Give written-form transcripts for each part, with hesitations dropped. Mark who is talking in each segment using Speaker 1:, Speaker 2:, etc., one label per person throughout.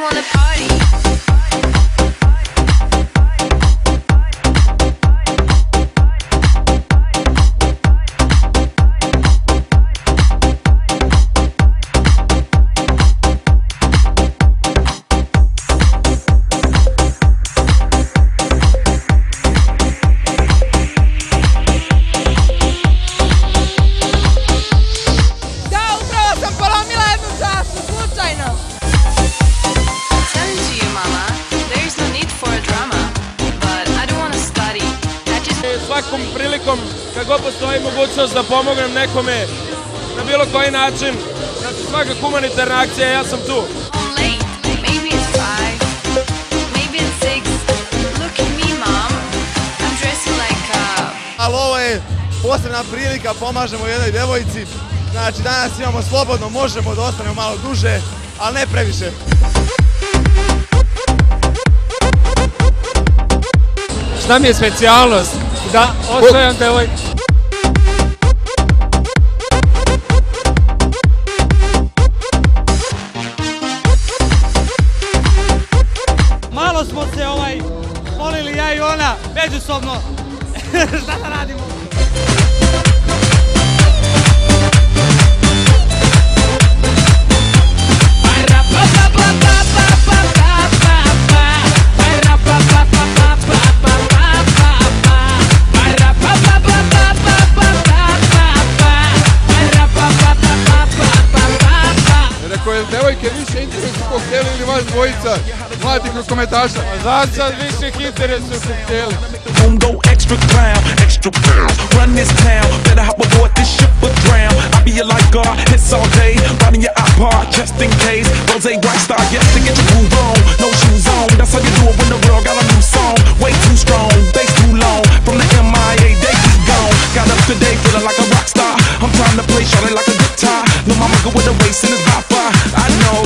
Speaker 1: wanna party.
Speaker 2: Svakom prilikom, kad god postoji mogućnost da pomognem nekome na bilo koji način, znači svaka humanitarna akcija, ja sam tu.
Speaker 3: Ali ovo je posebna prilika, pomažemo jednoj devojci, znači danas imamo slobodno, možemo da ostanemo malo duže, ali ne previše.
Speaker 2: Šta mi je specijalnost? Da osvojam devojku.
Speaker 4: Malo smo se molili ja i ona međusobno. Šta da radimo?
Speaker 5: Devojke više interesu kokteli ili vas dvojica mladih rukometaša?
Speaker 2: Za sad više interesu kokteli.
Speaker 6: Go extra clown, extra pound. Run this town, better hop aboard this ship or drown. I'll be your lifeguard, hits all day, riding your iPod just in case. Rose white star, yes, to get your groove on. No shoes on, that's how you do it when the world got a new song. Way too strong, bass too long. From the MIA, they be gone. Got up today feeling like a rock star. I'm trying to play shawty like a guitar. No mama go with the waist and it's by far. I know.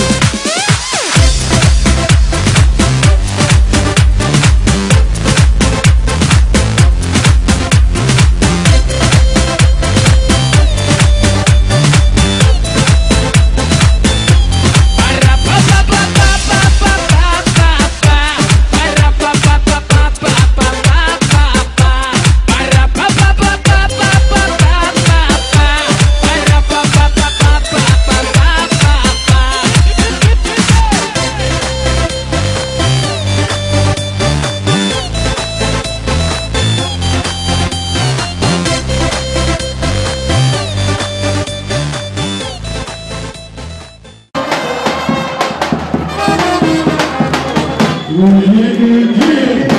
Speaker 7: Yeah.